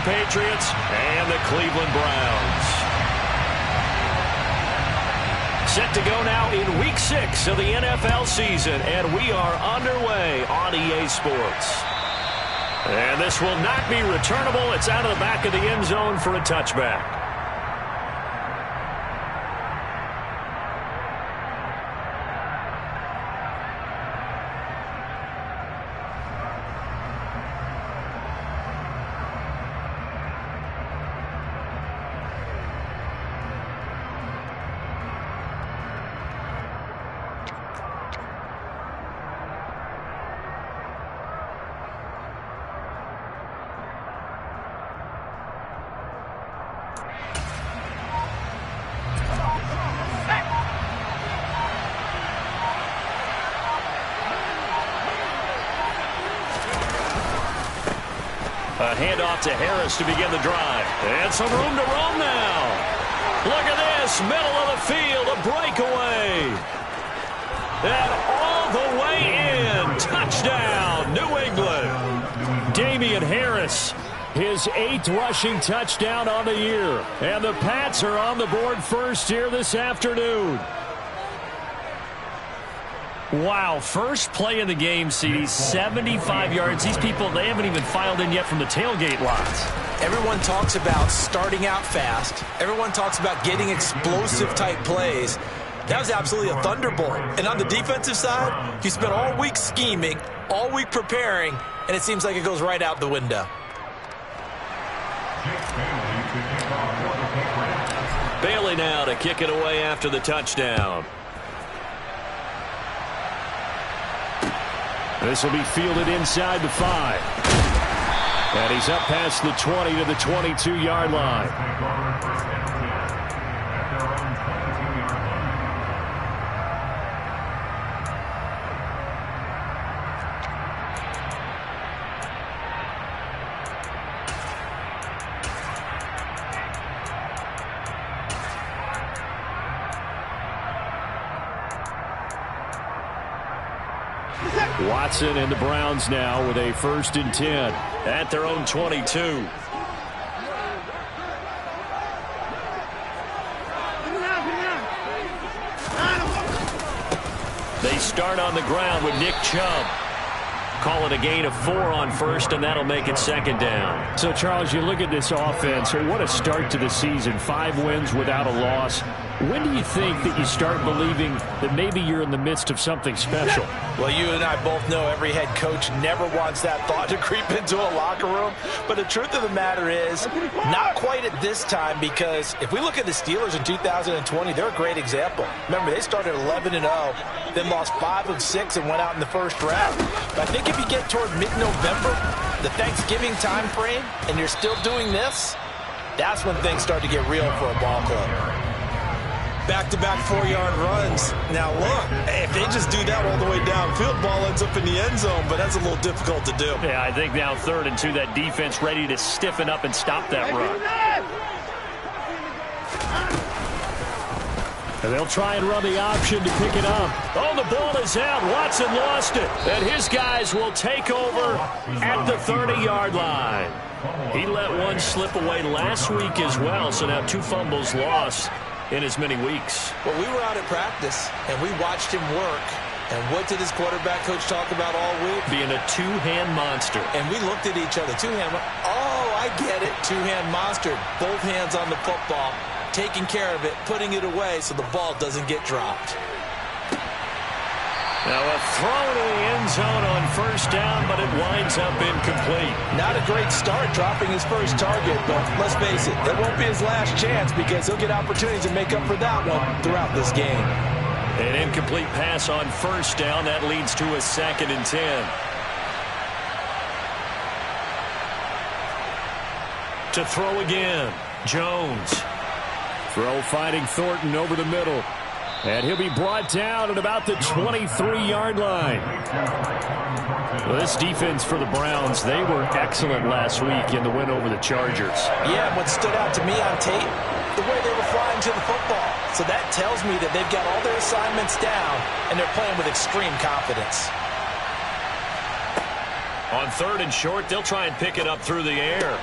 Patriots and the Cleveland Browns. Set to go now in Week 6 of the NFL season, and we are underway on EA Sports. And this will not be returnable. It's out of the back of the end zone for a touchback. A handoff to Harris to begin the drive. And some room to roam now. Look at this. Middle of the field. A breakaway. And all the way in. Touchdown, New England. Damian Harris, his 8th rushing touchdown on the year. And the Pats are on the board first here this afternoon. Wow, first play of the game, CD, 75 yards. These people, they haven't even filed in yet from the tailgate lots. Everyone talks about starting out fast. Everyone talks about getting explosive-type plays. That was absolutely a thunderbolt. And on the defensive side, you spent all week scheming, all week preparing, and it seems like it goes right out the window. Bailey now to kick it away after the touchdown. This will be fielded inside the 5. And he's up past the 20 to the 22-yard line. Watson and the Browns now with a 1st and 10 at their own 22. They start on the ground with Nick Chubb. Call it a gain of 4 on 1st, and that'll make it 2nd down. So, Charles, you look at this offense. What a start to the season. 5 wins without a loss. When do you think that you start believing that maybe you're in the midst of something special? Well, you and I both know every head coach never wants that thought to creep into a locker room. But the truth of the matter is, not quite at this time, because if we look at the Steelers in 2020, they're a great example. Remember, they started 11-0, then lost 5 of 6 and went out in the 1st round. But I think if you get toward mid-November, the Thanksgiving time frame, and you're still doing this, that's when things start to get real for a ball club. Back-to-back 4-yard runs. Now, look, if they just do that all the way downfield, ball ends up in the end zone, but that's a little difficult to do. Yeah, I think now 3rd and 2, that defense ready to stiffen up and stop that run. And they'll try and run the option to pick it up. Oh, the ball is out. Watson lost it. And his guys will take over at the 30-yard line. He let one slip away last week as well, so now 2 fumbles lost in as many weeks. Well, we were out at practice, and we watched him work. And what did his quarterback coach talk about all week? Being a 2-hand monster. And we looked at each other. 2-hand. Oh, I get it. 2-hand monster. Both hands on the football, taking care of it, putting it away so the ball doesn't get dropped. Now a throw to the end zone on 1st down, but it winds up incomplete. Not a great start dropping his first target, but let's face it, that won't be his last chance because he'll get opportunities to make up for that one throughout this game. An incomplete pass on 1st down. That leads to a 2nd and 10. To throw again, Jones. Throw fighting Thornton over the middle. And he'll be brought down at about the 23-yard line. Well, this defense for the Browns, they were excellent last week in the win over the Chargers. Yeah, and what stood out to me on tape, the way they were flying to the football. So that tells me that they've got all their assignments down, and they're playing with extreme confidence. On 3rd and short, they'll try and pick it up through the air.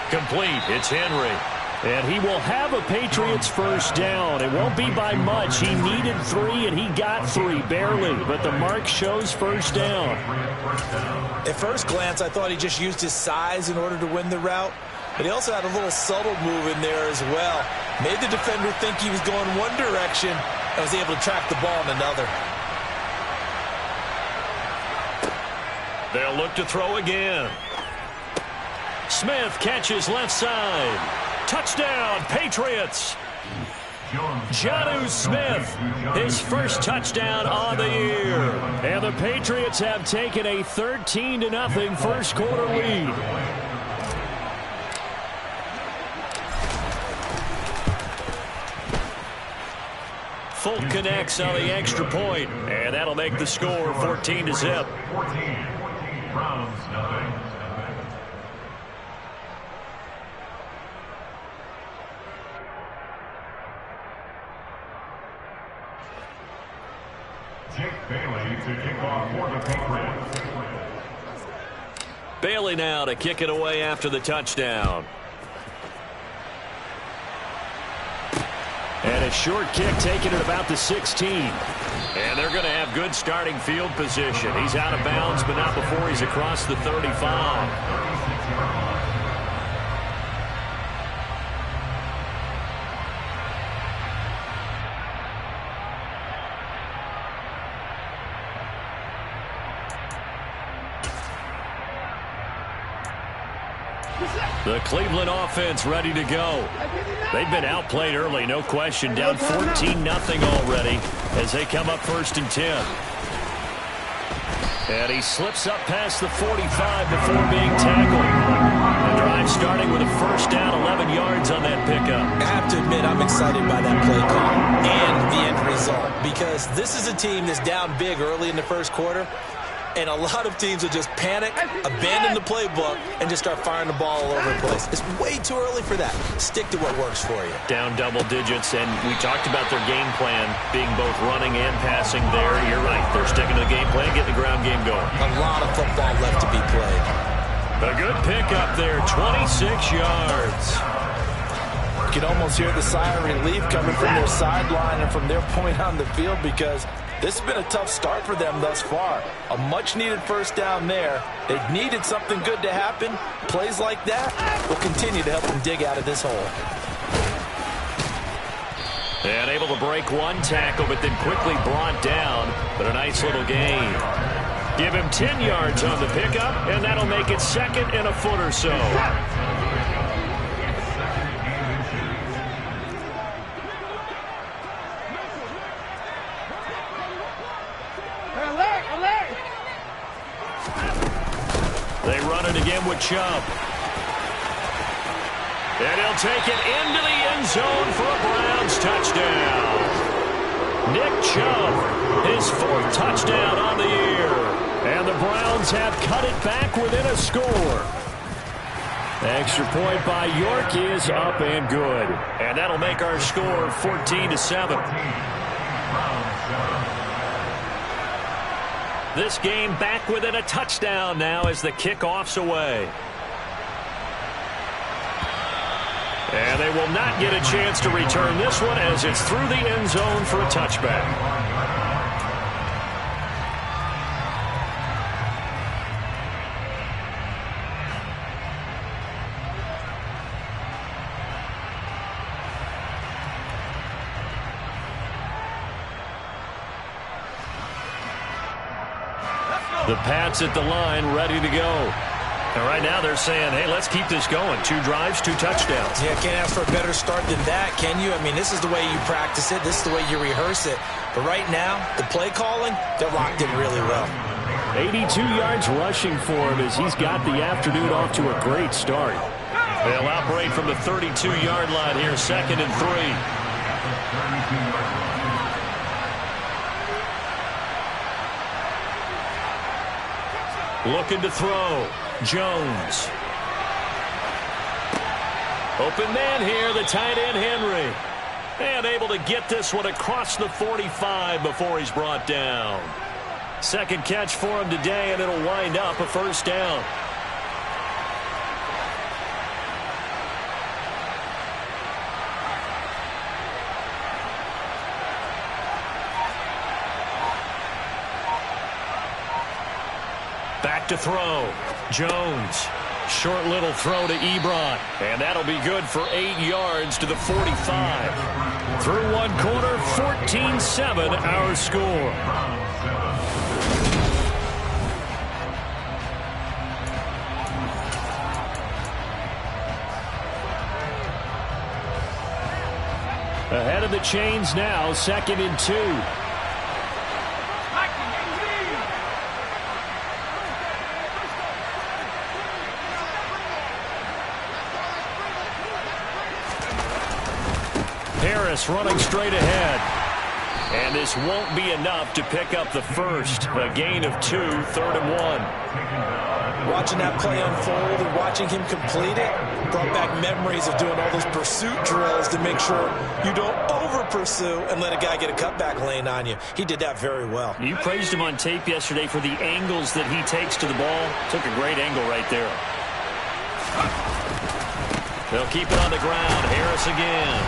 Complete. It's Henry. And he will have a Patriots first down. It won't be by much. He needed 3, and he got 3, barely. But the mark shows first down. At first glance, I thought he just used his size in order to win the route. But he also had a little subtle move in there as well. Made the defender think he was going one direction and was able to track the ball in another. They'll look to throw again. Smith catches left side. Touchdown, Patriots. Jonnu Smith, his first touchdown on the year. And the Patriots have taken a 13-0 first quarter lead. Folk connects on the extra point, and that'll make the score 14-0. Bailey to kick off for the Patriots. Bailey now to kick it away after the touchdown. And a short kick taken at about the 16. And they're going to have good starting field position. He's out of bounds, but not before he's across the 35. The Cleveland offense ready to go. They've been outplayed early, no question. Down 14-0 already as they come up 1st and 10. And he slips up past the 45 before being tackled. The drive starting with a first down, 11 yards on that pickup. I have to admit, I'm excited by that play call and the end result, because this is a team that's down big early in the first quarter. And a lot of teams will just panic, abandon the playbook, and just start firing the ball all over the place. It's way too early for that. Stick to what works for you. Down double digits, and we talked about their game plan being both running and passing there. You're right. They're sticking to the game plan, getting the ground game going. A lot of football left to be played. A good pickup there, 26 yards. You can almost hear the sigh of relief coming from their sideline and from their point on the field, because this has been a tough start for them thus far. A much-needed first down there. They needed something good to happen. Plays like that will continue to help them dig out of this hole. And able to break one tackle, but then quickly brought down. But a nice little gain. Give him 10 yards on the pickup, and that'll make it 2nd and a foot or so. They run it again with Chubb. And he'll take it into the end zone for a Browns touchdown. Nick Chubb, his 4th touchdown on the year. And the Browns have cut it back within a score. Extra point by York is up and good. And that'll make our score 14-7. This game back within a touchdown now as the kickoff's away. And they will not get a chance to return this one as it's through the end zone for a touchback. The Pats at the line, ready to go. And right now they're saying, hey, let's keep this going. 2 drives, 2 touchdowns. Yeah, can't ask for a better start than that, can you? I mean, this is the way you practice it. This is the way you rehearse it. But right now, the play calling, they're locked in really well. 82 yards rushing for him as he's got the afternoon off to a great start. They'll operate from the 32-yard line here, 2nd and 3. Looking to throw. Jones. Open man here, the tight end Henry. And able to get this one across the 45 before he's brought down. 2nd catch for him today, and it'll wind up a first down. to throw. Jones. Short little throw to Ebron. And that'll be good for 8 yards to the 45. Through one quarter, 14-7 our score. Ahead of the chains now, 2nd and 2. Harris running straight ahead. And this won't be enough to pick up the first. A gain of 2, 3rd and 1. Watching that play unfold and watching him complete it brought back memories of doing all those pursuit drills to make sure you don't over-pursue and let a guy get a cutback lane on you. He did that very well. You praised him on tape yesterday for the angles that he takes to the ball. Took a great angle right there. They'll keep it on the ground. Harris again.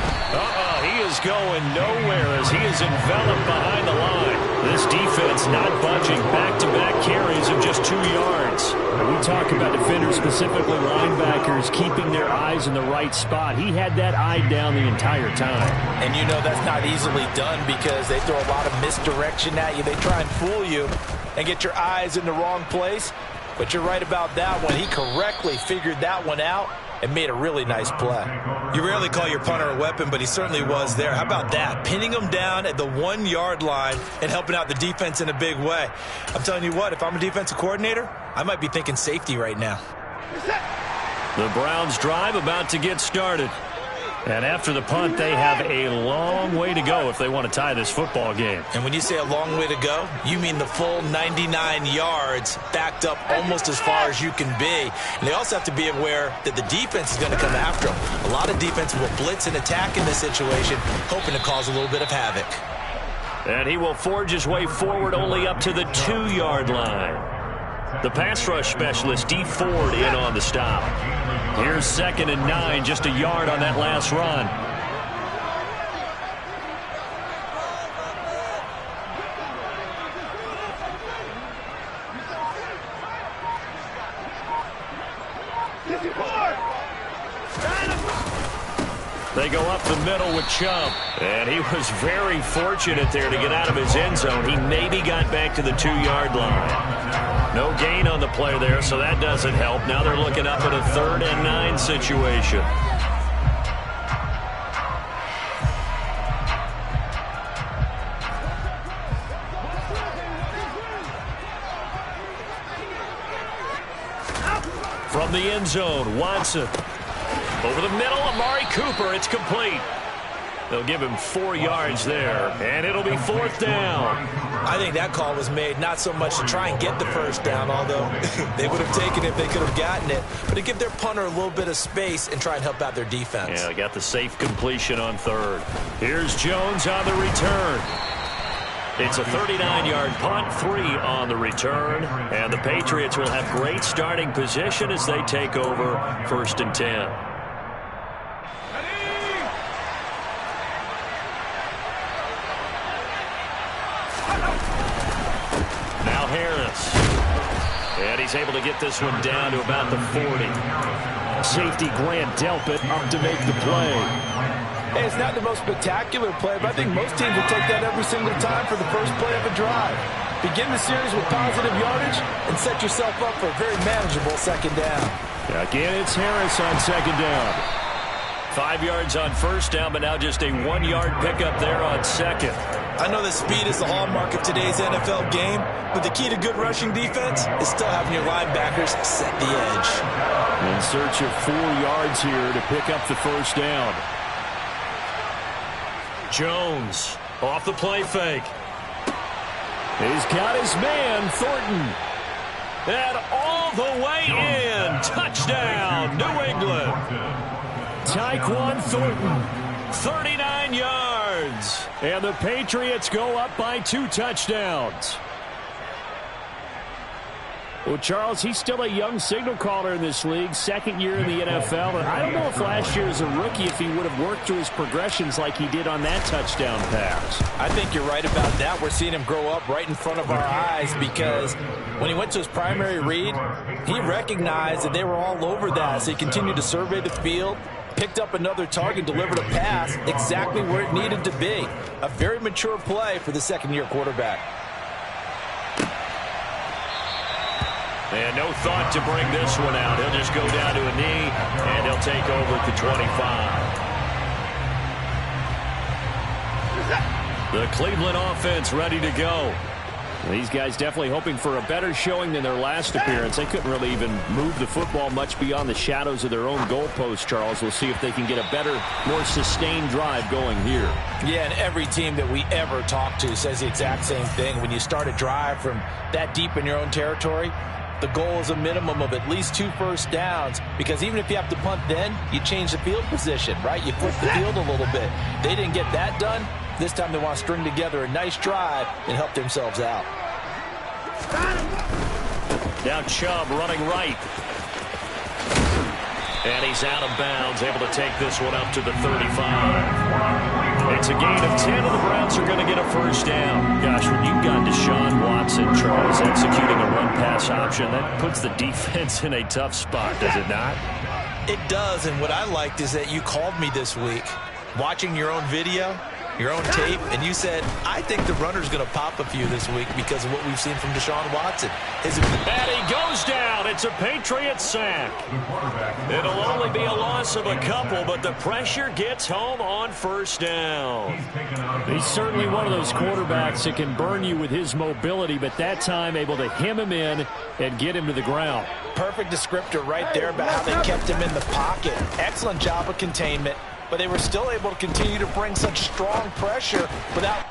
He is going nowhere as he is enveloped behind the line. This defense not budging. Back-to-back carries of just 2 yards. And we talk about defenders, specifically linebackers, keeping their eyes in the right spot. He had that eye down the entire time. And you know that's not easily done because they throw a lot of misdirection at you. They try and fool you and get your eyes in the wrong place. But you're right about that one. He correctly figured that one out and made a really nice play. You rarely call your punter a weapon, but he certainly was there. How about that? Pinning him down at the 1-yard line and helping out the defense in a big way. I'm telling you what, if I'm a defensive coordinator, I might be thinking safety right now. The Browns drive about to get started. And after the punt, they have a long way to go if they want to tie this football game. And when you say a long way to go, you mean the full 99 yards backed up almost as far as you can be. And they also have to be aware that the defense is going to come after them. A lot of defense will blitz and attack in this situation, hoping to cause a little bit of havoc. And he will forge his way forward only up to the 2-yard line. The pass rush specialist, D. Ford, in on the stop. Here's 2nd and 9, just a yard on that last run. They go up the middle with Chubb. And he was very fortunate there to get out of his end zone. He maybe got back to the 2-yard line. No gain on the play there, so that doesn't help. Now they're looking up at a 3rd and 9 situation. From the end zone, Watson. Over the middle, Amari Cooper. It's complete. They'll give him 4 yards there, and it'll be 4th down. I think that call was made not so much to try and get the first down, although they would have taken it if they could have gotten it, but to give their punter a little bit of space and try and help out their defense. Yeah, they got the safe completion on 3rd. Here's Jones on the return. It's a 39-yard punt, 3 on the return, and the Patriots will have great starting position as they take over 1st and 10. And he's able to get this one down to about the 40. Safety Grant Delpit up to make the play. Hey, it's not the most spectacular play, but I think most teams will take that every single time for the first play of a drive. Begin the series with positive yardage and set yourself up for a very manageable 2nd down. Again, it's Harris on 2nd down. 5 yards on 1st down, but now just a 1-yard pickup there on 2nd. I know that speed is the hallmark of today's NFL game, but the key to good rushing defense is still having your linebackers set the edge. In search of 4 yards here to pick up the 1st down. Jones off the play fake. He's got his man, Thornton. And all the way in. Touchdown, New England. Tyquan Thornton, 39 yards. And the Patriots go up by 2 touchdowns. Well, Charles, he's still a young signal caller in this league, second year in the NFL. And I don't know if last year as a rookie, if he would have worked through his progressions like he did on that touchdown pass. I think you're right about that. We're seeing him grow up right in front of our eyes because when he went to his primary read, he recognized that they were all over that. So he continued to survey the field, picked up another target, delivered a pass exactly where it needed to be. A very mature play for the second-year quarterback. And no thought to bring this one out. He'll just go down to a knee, and he'll take over at the 25. The Cleveland offense ready to go. These guys definitely hoping for a better showing than their last appearance. They couldn't really even move the football much beyond the shadows of their own goalpost, Charles. We'll see if they can get a better, more sustained drive going here. Yeah, and every team that we ever talk to says the exact same thing. When you start a drive from that deep in your own territory, the goal is a minimum of at least 2 first downs, because even if you have to punt then, you change the field position, right? You flip the field a little bit. They didn't get that done. This time they want to string together a nice drive and help themselves out. Now Chubb running right. And he's out of bounds, able to take this one up to the 35. It's a gain of 10, and the Browns are going to get a first down. Gosh, when you've got Deshaun Watson, Charles, executing a run-pass option, that puts the defense in a tough spot, does it not? It does, and what I liked is that you called me this week, watching your own video, your own tape, and you said, I think the runner's going to pop a few this week because of what we've seen from Deshaun Watson. And he goes down. It's a Patriot sack. It'll only be a loss of a couple, but the pressure gets home on first down. He's certainly one of those quarterbacks that can burn you with his mobility, but that time able to hem him in and get him to the ground. Perfect descriptor right there about how they kept him in the pocket. Excellent job of containment, but they were still able to continue to bring such strong pressure without